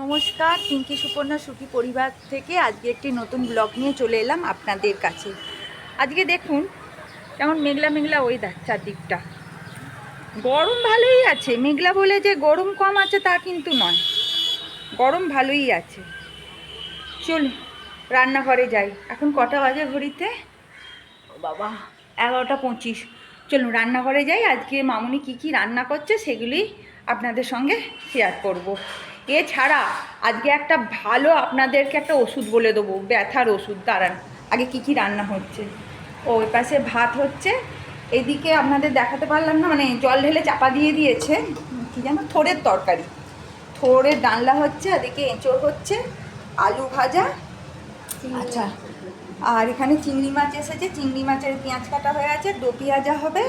নমস্কার, পিঙ্কি সুপর্ণা সুখী পরিবার থেকে আজকে একটি নতুন ব্লগ নিয়ে চলে এলাম আপনাদের কাছে। আজকে দেখুন কেমন মেঘলা মেঘলা ওয়েদার, চারদিকটা গরম ভালোই আছে। মেঘলা বলে যে গরম কম আছে তা কিন্তু নয়, গরম ভালোই আছে। চলুন রান্নাঘরে যাই। এখন কটা বাজে ঘড়িতে? ও বাবা, 11টা 25। চলুন রান্নাঘরে যাই। আজকে মামুনি কি রান্না করছে সেগুলি আপনাদের সঙ্গে শেয়ার করব। এছাড়া আজকে একটা ভালো আপনাদেরকে একটা ওষুধ বলে দেবো, ব্যথার ওষুধ। দাঁড়ান, আগে কি রান্না হচ্ছে। ওই পাশে ভাত হচ্ছে, এদিকে আপনাদের দেখাতে পারলাম না, মানে জল ঢেলে চাপা দিয়ে দিয়েছে। কী যেন, থোড়ের তরকারি, থোড়ের ডালনা হচ্ছে, এদিকে এঁচোড় হচ্ছে, আলু ভাজা। আচ্ছা, আর এখানে চিংড়ি মাছ এসেছে, চিংড়ি মাছের পেঁয়াজ কাটা হয়ে আছে, দো পেঁয়াজা হবে।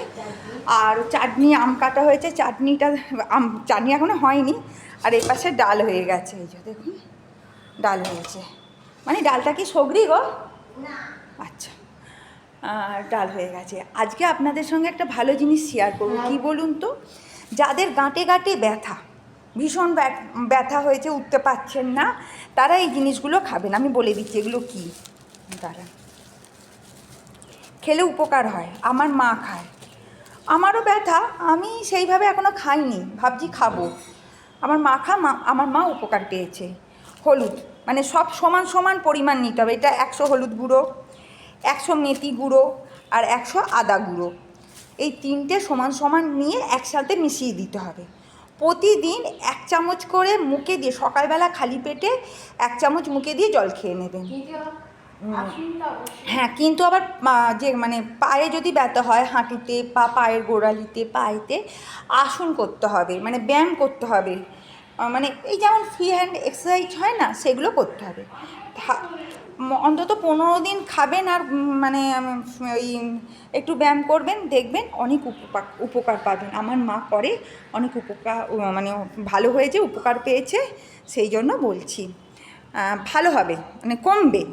আর চাটনি, আম কাটা হয়েছে, চাটনি এখনও হয়নি। আর এই পাশে ডাল হয়ে গেছে, এই যে দেখুন ডাল হয়েছে। মানে ডালটা কি সগরি গো? আচ্ছা, আর ডাল হয়ে গেছে। আজকে আপনাদের সঙ্গে একটা ভালো জিনিস শেয়ার করবো। কি বলুন তো, যাদের গাঁটে গাঁটে ব্যথা, ভীষণ ব্যথা হয়েছে, উঠতে পারছেন না, তারা এই জিনিসগুলো খাবেন। আমি বলে দিচ্ছি এগুলো কী। তারা খেলে উপকার হয়। আমার মা খায়, আমারও ব্যথা, আমি সেইভাবে এখনও খাইনি, ভাবছি খাবো। আমার আমার মা উপকার পেয়েছে। হলুদ, মানে সব সমান সমান পরিমাণ নিতে হবে। এটা 100 হলুদ গুঁড়ো, 100 মেথি গুঁড়ো, আর 100 আদা গুঁড়ো। এই তিনটে সমান সমান নিয়ে একসাথে মিশিয়ে দিতে হবে। প্রতিদিন 1 চামচ করে মুখে দিয়ে, সকালবেলা খালি পেটে 1 চামচ মুখে দিয়ে জল খেয়ে নেবেন। হ্যাঁ, কিন্তু আবার যে মানে পায়ে যদি ব্যথা হয়, হাঁটুতে বা পায়ের গোড়ালিতে, পায়েতে আসন করতে হবে, মানে ব্যায়াম করতে হবে। মানে এই যেমন ফ্রি হ্যান্ড এক্সারসাইজ হয় না, সেগুলো করতে হবে। অন্তত 15 দিন খাবেন, আর মানে ওই একটু ব্যায়াম করবেন, দেখবেন অনেক উপকার পাবেন। আমার মা করে, অনেক উপকার, মানে ভালো হয়েছে, উপকার পেয়েছে, সেই জন্য বলছি। ভালো হবে, মানে কমবে।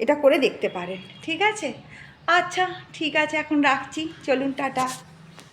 এটা করে দেখতে পারেন, ঠিক আছে? আচ্ছা ঠিক আছে, এখন রাখছি, চলুন টাটা।